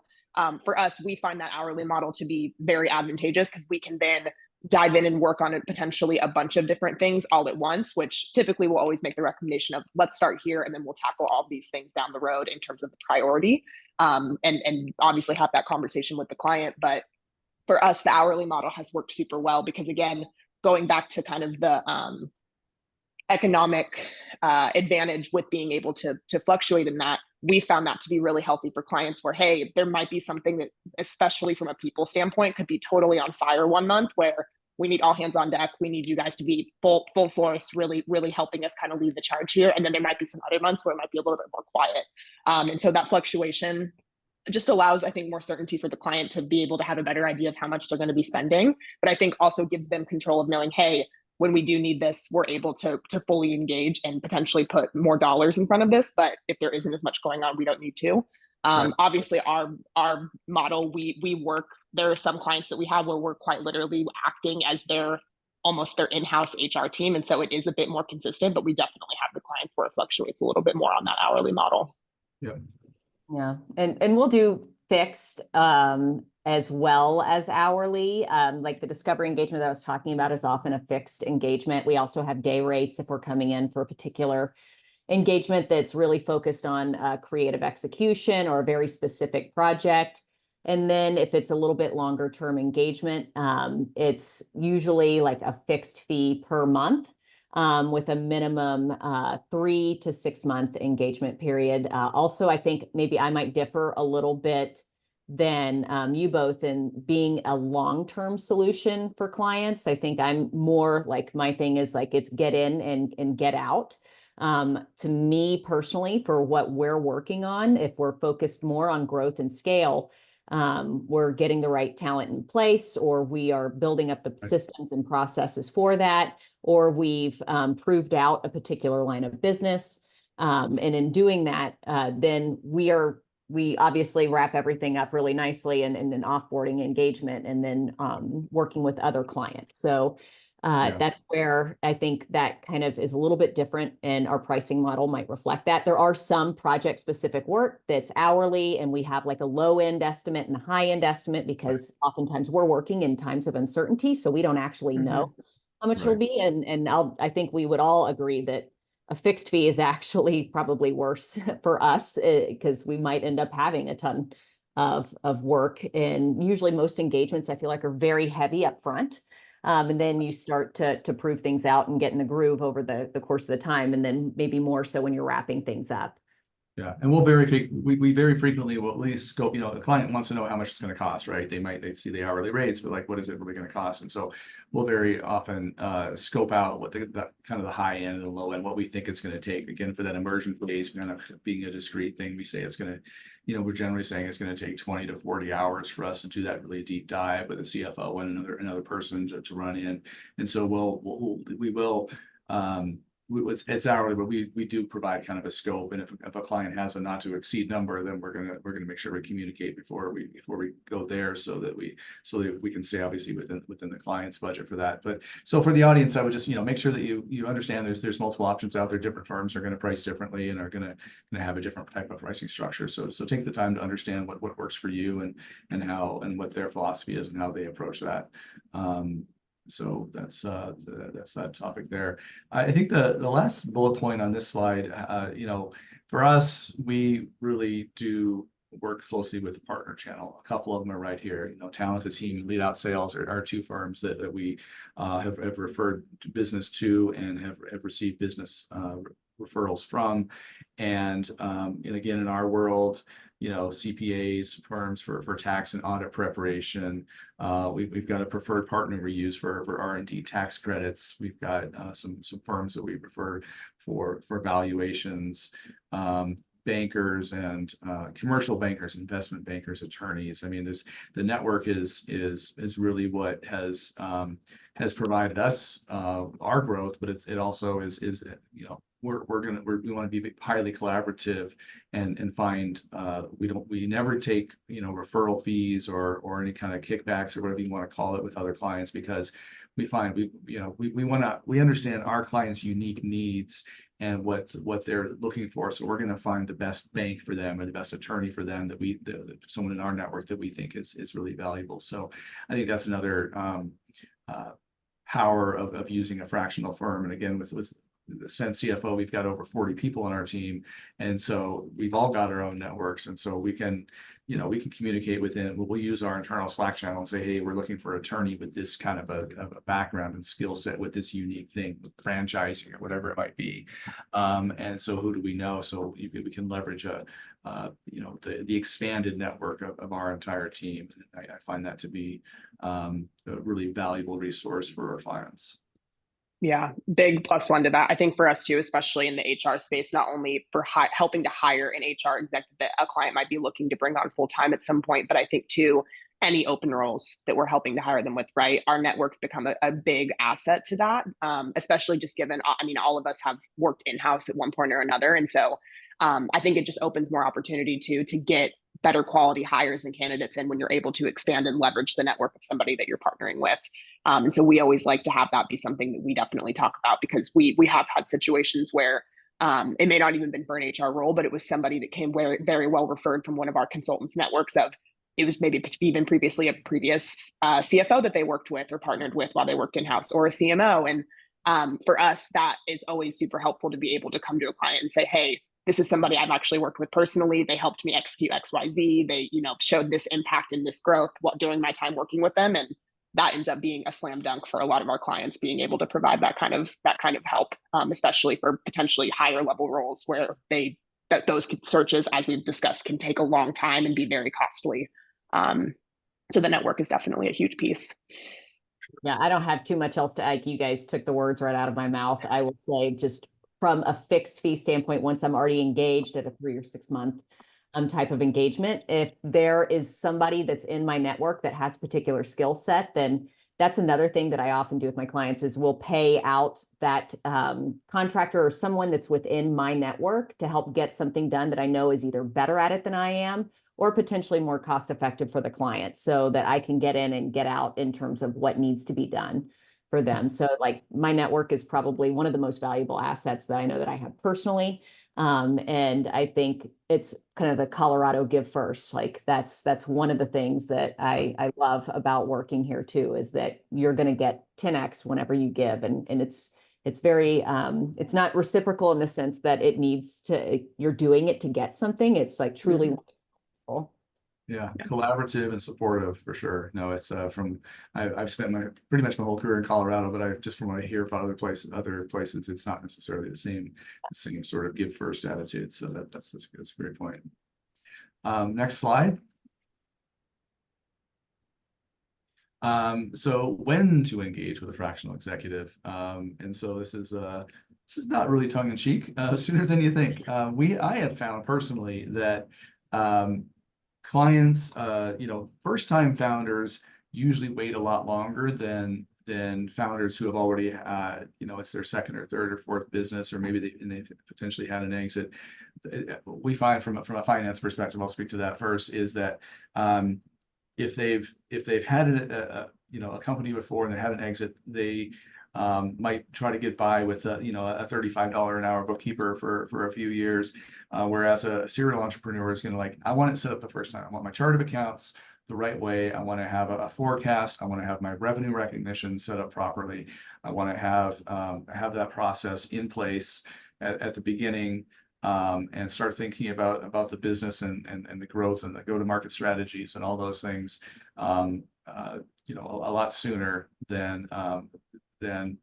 for us, we find that hourly model to be very advantageous because we can then dive in and work on it, potentially a bunch of different things all at once, which typically will always make the recommendation of let's start here and then we'll tackle all these things down the road in terms of the priority, and obviously have that conversation with the client. But for us, the hourly model has worked super well because, again, going back to kind of the economic advantage with being able to fluctuate in that, we found that to be really healthy for clients where, hey, there might be something that, especially from a people standpoint, could be totally on fire one month where we need all hands on deck. We need you guys to be full force, really, really helping us kind of lead the charge here. And then there might be some other months where it might be a little bit more quiet. And so that fluctuation just allows, I think, more certainty for the client to be able to have a better idea of how much they're going to be spending. But I think also gives them control of knowing, hey, when we do need this, we're able to fully engage and potentially put more dollars in front of this. But if there isn't as much going on, we don't need to. Right. Obviously, our model, we work. There are some clients that we have where we're quite literally acting as almost their in-house HR team, and so it is a bit more consistent. But we definitely have the clients where it fluctuates a little bit more on that hourly model. Yeah. Yeah, and we'll do fixed as well as hourly. Like the discovery engagement that I was talking about is often a fixed engagement. We also have day rates if we're coming in for a particular engagement that's really focused on creative execution or a very specific project. And then if it's a little bit longer term engagement, it's usually like a fixed fee per month with a minimum 3 to 6 month engagement period. Also, I think maybe I might differ a little bit than you both in being a long-term solution for clients. I think I'm more like, my thing is like, it's get in and get out. To me personally, for what we're working on, if we're focused more on growth and scale, we're getting the right talent in place, or we are building up the systems and processes for that, or we've proved out a particular line of business. And in doing that, then we obviously wrap everything up really nicely in an offboarding engagement, and then working with other clients. So that's where I think that kind of is a little bit different, and our pricing model might reflect that. There are some project specific work that's hourly, and we have like a low end estimate and a high end estimate because oftentimes we're working in times of uncertainty, so we don't actually know how much it'll be. And I think we would all agree that a fixed fee is actually probably worse for us because we might end up having a ton of work. And usually most engagements I feel like are very heavy up front. And then you start to prove things out and get in the groove over the course of the time, and then maybe more so when you're wrapping things up. Yeah, and we very frequently will at least scope, a client wants to know how much it's going to cost, right? They see the hourly rates, but like, what is it really going to cost? And so we'll very often scope out what the kind of the high end and the low end, what we think it's going to take. Again, for that immersion phase, kind of being a discrete thing, we say it's going to, we're generally saying it's going to take 20 to 40 hours for us to do that really deep dive with a CFO and another person to run in. And so we will it's hourly, but we do provide kind of a scope. And if a client has a not to exceed number, then we're gonna make sure we communicate before we go there, so that we can stay obviously within the client's budget for that. But so for the audience, I would just make sure that you understand there's multiple options out there. Different firms are going to price differently and are going to have a different type of pricing structure. So take the time to understand what works for you and how and what their philosophy is and how they approach that. So that's that topic there. I think the last bullet point on this slide, for us, we really do work closely with the partner channel. A couple of them are right here. Talented Team, Lead Out Sales are two firms that we have referred to business to and have received business referrals from. And again, in our world, CPAs, firms for tax and audit preparation. We've got a preferred partner we use for R&D tax credits. We've got some firms that we refer for valuations, bankers and commercial bankers, investment bankers, attorneys. I mean, the network is really what has provided us our growth, but it also is we want to be highly collaborative and find we never take referral fees or any kind of kickbacks or whatever you want to call it with other clients, because we find we understand our clients' unique needs and what they're looking for. So we're going to find the best bank for them or the best attorney for them that someone in our network that we think is really valuable. So I think that's another power of using a fractional firm. And again, with the Ascent CFO, we've got over 40 people on our team, and so we've all got our own networks, and so we can communicate within. We'll use our internal Slack channel and say, hey, we're looking for an attorney with this kind of a background and skill set with this unique thing, with franchising or whatever it might be. And so who do we know? So we can leverage the expanded network of our entire team. I find that to be a really valuable resource for our clients. Yeah, big plus one to that. I think for us too, especially in the HR space, not only for helping to hire an HR executive that a client might be looking to bring on full time at some point, but I think too, any open roles that we're helping to hire them with, right? Our networks become a big asset to that, especially just given, all of us have worked in-house at one point or another. And so I think it just opens more opportunity to get better quality hires and candidates in when you're able to expand and leverage the network of somebody that you're partnering with. And so we always like to have that be something that we definitely talk about, because we have had situations where it may not even been for an HR role, but it was somebody that came very, very well referred from one of our consultants networks of, it was maybe even previously a previous CFO that they worked with or partnered with while they worked in-house, or a CMO. And for us, that is always super helpful to be able to come to a client and say, hey, this is somebody I've actually worked with personally. They helped me execute XYZ. They, showed this impact and this growth while during my time working with them. And that ends up being a slam dunk for a lot of our clients, being able to provide that kind of help, especially for potentially higher level roles where those searches, as we've discussed, can take a long time and be very costly. So the network is definitely a huge piece. Yeah, I don't have too much else to add. You guys took the words right out of my mouth. I would say, just from a fixed fee standpoint, once I'm already engaged at a 3 or 6 month type of engagement, if there is somebody that's in my network that has particular skill set, then that's another thing that I often do with my clients is we'll pay out that contractor or someone that's within my network to help get something done that I know is either better at it than I am, or potentially more cost effective for the client, so that I can get in and get out in terms of what needs to be done for them. So like, my network is probably one of the most valuable assets that I know that I have personally. And I think it's kind of the Colorado give first. Like that's one of the things that I love about working here too, is that you're going to get 10x whenever you give. And it's very, it's not reciprocal in the sense that you're doing it to get something. It's like truly wonderful. Yeah, Yeah. collaborative and supportive for sure. No, it's I've spent pretty much my whole career in Colorado, but I just from what I hear about other places, it's not necessarily the same sort of give first attitude. So that's a great point. Next slide. So when to engage with a fractional executive. And so this is not really tongue in cheek, sooner than you think. I have found personally that clients, first time founders usually wait a lot longer than founders who have already it's their second or third or fourth business, or maybe they've potentially had an exit. We find from a finance perspective, I'll speak to that first, is that if they've had a company before and they had an exit, they might try to get by with a $35 an hour bookkeeper for a few years, whereas a serial entrepreneur is going to I want it set up the first time. I want my chart of accounts the right way. I want to have a forecast. I want to have my revenue recognition set up properly. I want to have that process in place at the beginning. And start thinking about the business and the growth and the go-to-market strategies and all those things, a lot sooner than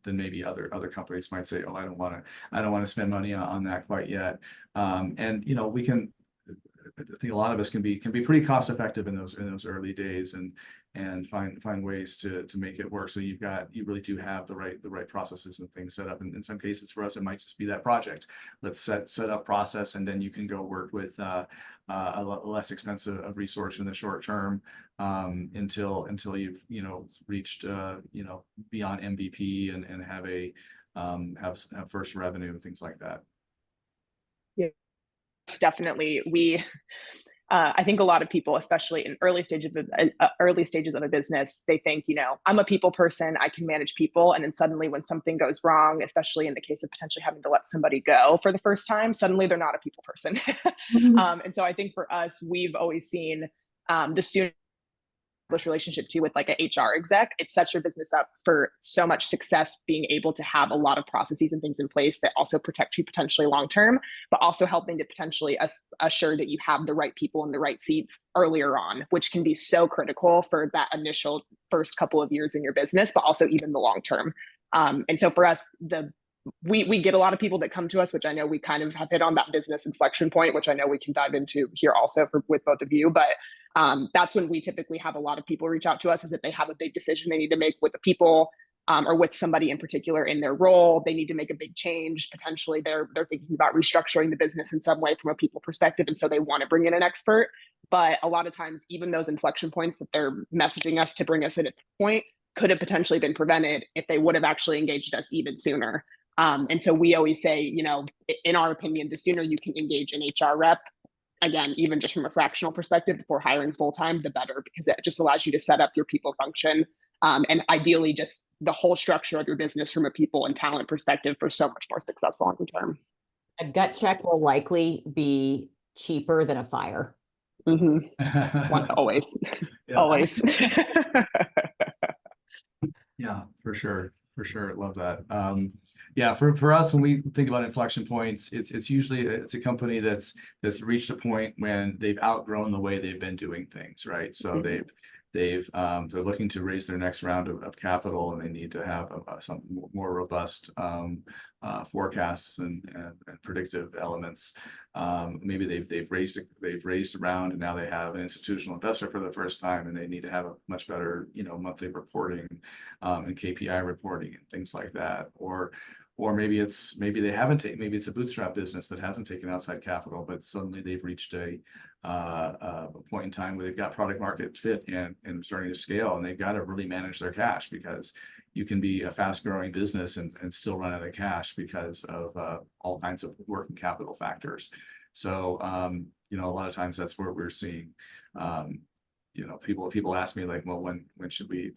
maybe other companies might say, oh, I don't want to spend money on that quite yet. And I think a lot of us can be pretty cost effective in those early days and find ways to make it work. So you really do have the right processes and things set up. And in some cases for us, it might just be that project. Let's set up process, and then you can go work with a less expensive resource in the short term until you've reached beyond MVP and have first revenue and things like that. Yeah, definitely. I think a lot of people, especially in early stages of a business, they think, I'm a people person, I can manage people. And then suddenly when something goes wrong, especially in the case of potentially having to let somebody go for the first time, suddenly they're not a people person. And so I think for us, we've always seen the sooner relationship too with an HR exec, it sets your business up for so much success, being able to have a lot of processes and things in place that also protect you potentially long term, but also helping to potentially assure that you have the right people in the right seats earlier on, which can be so critical for that initial first couple of years in your business, but also even the long term. And so for us, we get a lot of people that come to us, which I know we kind of have hit on that business inflection point, which I know we can dive into here also with both of you. But that's when we typically have a lot of people reach out to us, is if they have a big decision they need to make with the people or with somebody in particular in their role. They need to make a big change. Potentially they're thinking about restructuring the business in some way from a people perspective. And so they want to bring in an expert. But a lot of times, even those inflection points that they're messaging us to bring us in at that point could have potentially been prevented if they would have actually engaged us even sooner. And so we always say, in our opinion, the sooner you can engage an HR rep, again, even just from a fractional perspective, before hiring full-time, the better, because it just allows you to set up your people function and ideally just the whole structure of your business from a people and talent perspective for so much more success long term. A gut check will likely be cheaper than a fire. Always. Always. Yeah, for sure. For sure. Love that. Yeah, for us, when we think about inflection points, it's usually a company that's reached a point when they've outgrown the way they've been doing things, right? So they're looking to raise their next round of capital, and they need to have some more robust forecasts and predictive elements. Maybe they've raised a round, and now they have an institutional investor for the first time, and they need to have a much better monthly reporting and KPI reporting and things like that. Or maybe it's a bootstrap business that hasn't taken outside capital, but suddenly they've reached a point in time where they've got product market fit and starting to scale, and they've got to really manage their cash, because you can be a fast growing business and still run out of cash because of all kinds of working capital factors. So a lot of times that's where we're seeing people ask me well, when should we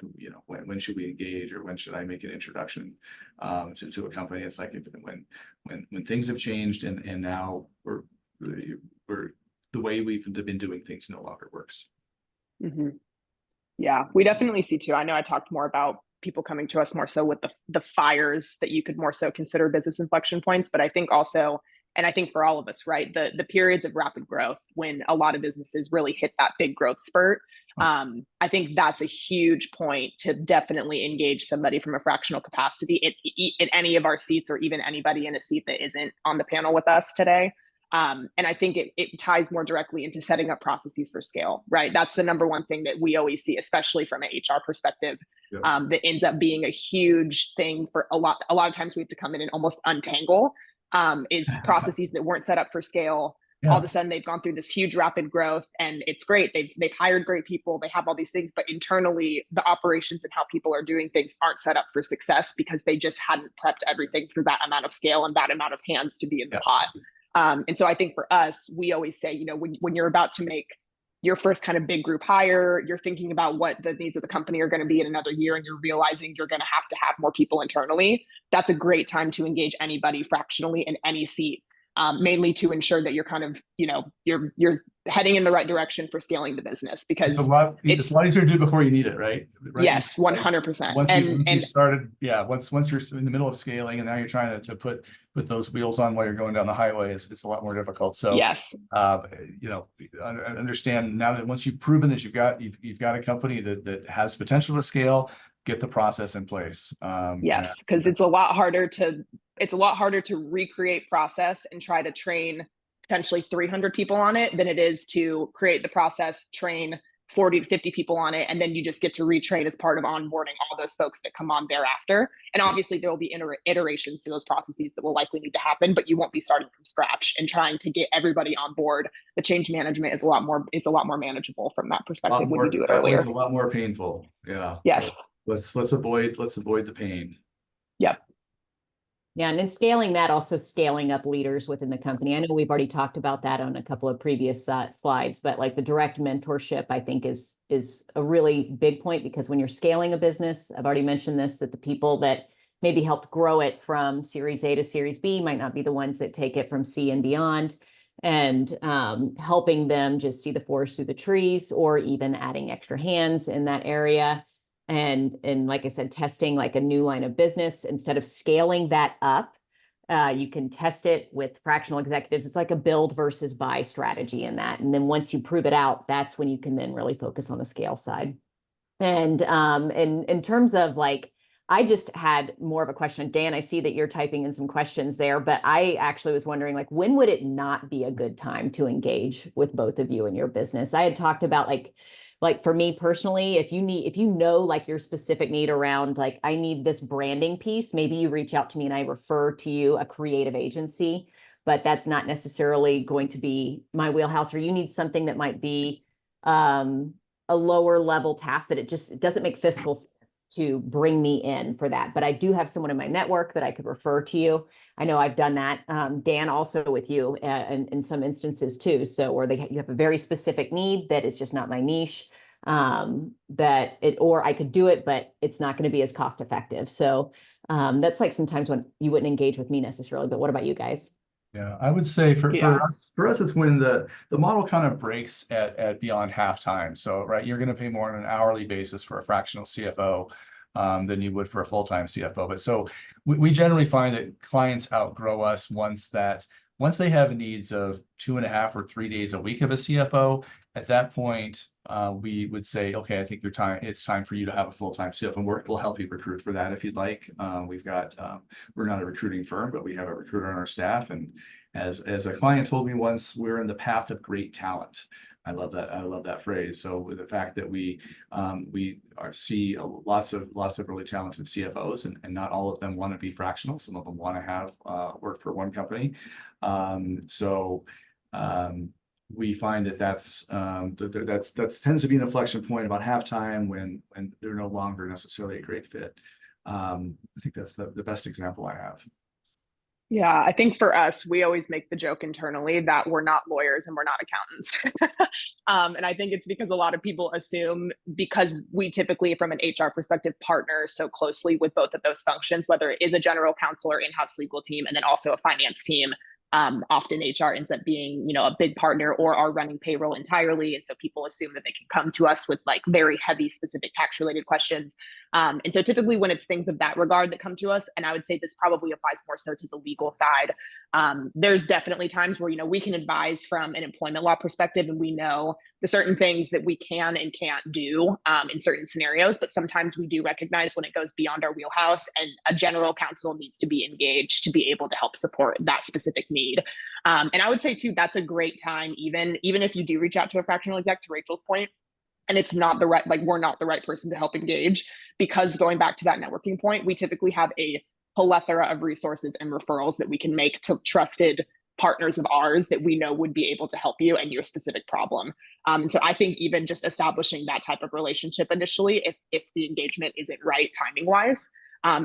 engage, or when should I make an introduction to a company? It's when things have changed and now we're the way we've been doing things no longer works. Yeah, we definitely see too. I know I talked more about people coming to us more so with the fires that you could more so consider business inflection points, but I think also And I think for all of us, right, the periods of rapid growth when a lot of businesses really hit that big growth spurt, I think that's a huge point to definitely engage somebody from a fractional capacity in any of our seats, or even anybody in a seat that isn't on the panel with us today. And I think it ties more directly into setting up processes for scale, right? That's the number one thing that we always see, especially from an HR perspective, that ends up being a huge thing for a lot of times we have to come in and almost untangle is processes that weren't set up for scale. Yeah. All of a sudden they've gone through this huge rapid growth, and it's great. They've hired great people. They have all these things, but internally the operations and how people are doing things aren't set up for success because they just hadn't prepped everything for that amount of scale and that amount of hands to be in the pot. And so I think for us, we always say, when you're about to make your first kind of big group hire, you're thinking about what the needs of the company are going to be in another year, and you're realizing you're going to have more people internally. That's a great time to engage anybody fractionally in any seat, mainly to ensure that you're kind of, you're heading in the right direction for scaling the business, because it's a lot easier to do before you need it, right? Yes, 100%. Once you started, once you're in the middle of scaling and now you're trying to put those wheels on while you're going down the highway, it's a lot more difficult. So yes, understand now that once you've proven that you've got a company that has potential to scale, get the process in place. Yes, because it's a lot harder to recreate process and try to train potentially 300 people on it than it is to create the process, train 40 to 50 people on it, and then you just get to retrain as part of onboarding all those folks that come on thereafter. And obviously there will be iterations to those processes that will likely need to happen, but you won't be starting from scratch and trying to get everybody on board. The change management is a lot more manageable from that perspective when you do it earlier. It's a lot more painful. Yeah. Yes. Let's avoid the pain. Yep. Yeah, and then scaling that, also scaling up leaders within the company. I know we've already talked about that on a couple of previous slides, but like the direct mentorship, I think is a really big point, because when you're scaling a business, I've already mentioned this, that the people that maybe helped grow it from Series A to Series B might not be the ones that take it from C and beyond, and helping them just see the forest through the trees, or even adding extra hands in that area. And like I said, testing like a new line of business instead of scaling that up, you can test it with fractional executives. It's like a build versus buy strategy in that. And then once you prove it out, that's when you can then really focus on the scale side. And in terms of like, I just had more of a question. Dan, I see that you're typing in some questions there, but I actually was wondering, like, when would it not be a good time to engage with both of you in your business? I had talked about like for me personally, if you know, like your specific need around, like, I need this branding piece, maybe you reach out to me and I refer to you a creative agency, but that's not necessarily going to be my wheelhouse, or you need something that might be a lower level task that it doesn't make fiscal sense to bring me in for that. But I do have someone in my network that I could refer to you. I know I've done that. Dan, also with you in some instances too. So, or you have a very specific need that is just not my niche, or I could do it, but it's not going to be as cost effective. So that's like sometimes when you wouldn't engage with me necessarily. But what about you guys? Yeah, I would say for us, it's when the model kind of breaks at beyond halftime. So, right, you're going to pay more on an hourly basis for a fractional CFO than you would for a full-time CFO. But so we generally find that clients outgrow us once they have needs of 2.5 or 3 days a week of a CFO. At that point, we would say, okay, I think it's time for you to have a full-time CFO, and we'll help you recruit for that if you'd like. We're not a recruiting firm, but we have a recruiter on our staff. And as a client told me once, we're in the path of great talent. I love that phrase. So with the fact that we see lots of really talented CFOs, and not all of them want to be fractional. Some of them want to have work for one company. We find that tends to be an inflection point about halftime when they're no longer necessarily a great fit. I think that's the best example I have. Yeah, I think for us, we always make the joke internally that we're not lawyers and we're not accountants. And I think it's because a lot of people assume, because we typically, from an HR perspective, partner so closely with both of those functions, whether it is a general counsel or in-house legal team, and then also a finance team, often HR ends up being, a big partner or are running payroll entirely. And so people assume that they can come to us with like very heavy specific tax related questions. And so typically when it's things of that regard that come to us, and I would say this probably applies more so to the legal side, there's definitely times where, we can advise from an employment law perspective, and we know the certain things that we can and can't do in certain scenarios, but sometimes we do recognize when it goes beyond our wheelhouse, and a general counsel needs to be engaged to be able to help support that specific need. And I would say too, that's a great time, even if you do reach out to a fractional exec, to Rachel's point, and it's not the right, like we're not the right person to help engage, because going back to that networking point, we typically have a plethora of resources and referrals that we can make to trusted partners of ours that we know would be able to help you and your specific problem. And so I think even just establishing that type of relationship initially, if the engagement isn't right timing wise,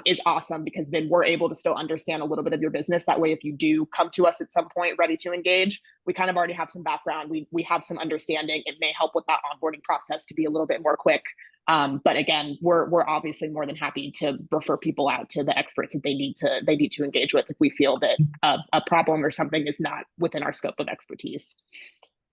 is awesome, because then we're able to still understand a little bit of your business. That way, if you do come to us at some point ready to engage, we kind of already have some background. We have some understanding. It may help with that onboarding process to be a little bit more quick. But again, we're obviously more than happy to refer people out to the experts that they need to engage with if we feel that a problem or something is not within our scope of expertise.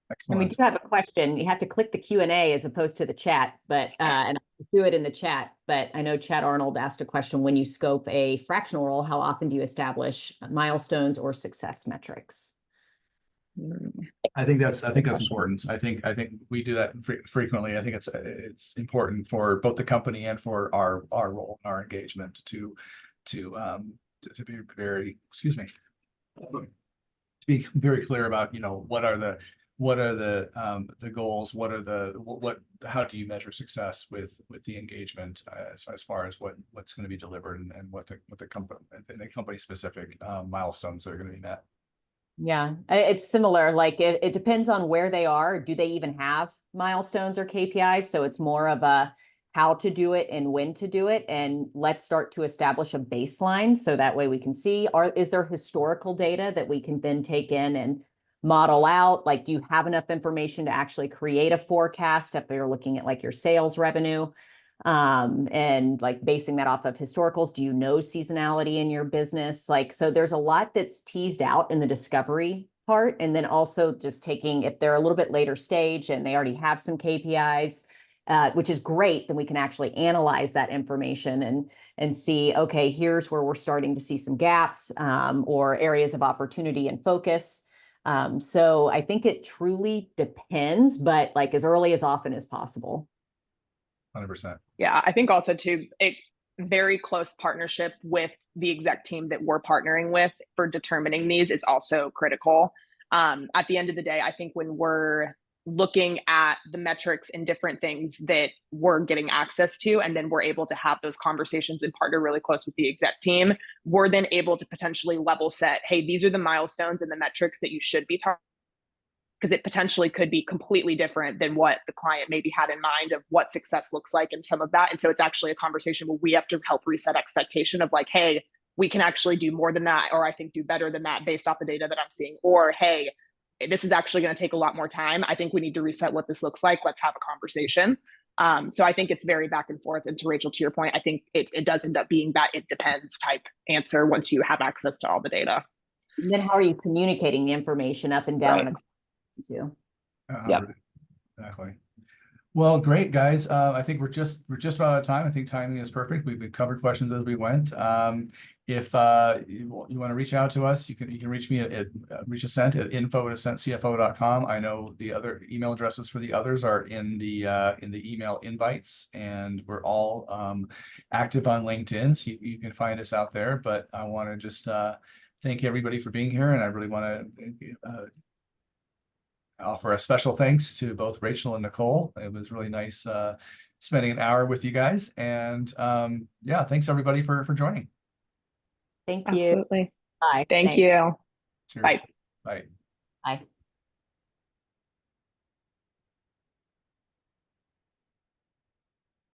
Excellent. And we do have a question. You have to click the Q&A as opposed to the chat, but and I'll do it in the chat. But I know Chad Arnold asked a question: when you scope a fractional role, how often do you establish milestones or success metrics? I think that's important. I think we do that frequently. I think it's important for both the company and for our role, our engagement to be very, to be very clear about, what are the goals, how do you measure success with the engagement, as far as what's going to be delivered, and what the company specific milestones that are going to be met. Yeah, it's similar. Like it depends on where they are. Do they even have milestones or KPIs? So it's more of a how to do it and when to do it. And let's start to establish a baseline, so that way we can see, is there historical data that we can then take in and model out? Like, do you have enough information to actually create a forecast if you're looking at like your sales revenue? And like basing that off of historicals? Do you know seasonality in your business? Like, so there's a lot that's teased out in the discovery part. And then also just taking, if they're a little bit later stage and they already have some KPIs, which is great, then we can actually analyze that information and see, okay, here's where we're starting to see some gaps, or areas of opportunity and focus. So I think it truly depends, but like as early as often as possible. 100%. Yeah, I think also too, a very close partnership with the exec team that we're partnering with for determining these is also critical. At the end of the day, I think when we're looking at the metrics and different things that we're getting access to, and then we're able to have those conversations and partner really close with the exec team, we're then able to potentially level set, hey, these are the milestones and the metrics that you should be targeting, because it potentially could be completely different than what the client maybe had in mind of what success looks like and some of that. And so it's actually a conversation where we have to help reset expectation of like, hey, we can actually do more than that, or I think do better than that based off the data that I'm seeing, or hey, this is actually going to take a lot more time. I think we need to reset what this looks like. Let's have a conversation. So I think it's very back and forth. And to Rachel, to your point, I think it does end up being that it depends type answer once you have access to all the data. And then how are you communicating the information up and down? Right. Too. Yeah, exactly. Well, great guys. I think we're just about out of time. I think timing is perfect. We've covered questions as we went. If you want to reach out to us, you can reach me at reach Ascent at info@ascentcfo.com. I know the other email addresses for the others are in the email invites, and we're all active on LinkedIn, so you can find us out there. But I want to just thank everybody for being here, and I really want to offer a special thanks to both Rachel and Nicole. It was really nice spending an hour with you guys. And yeah, thanks everybody for joining. Thank you. absolutely. Bye. Thank Thanks. you. Cheers. Bye. Bye. Bye.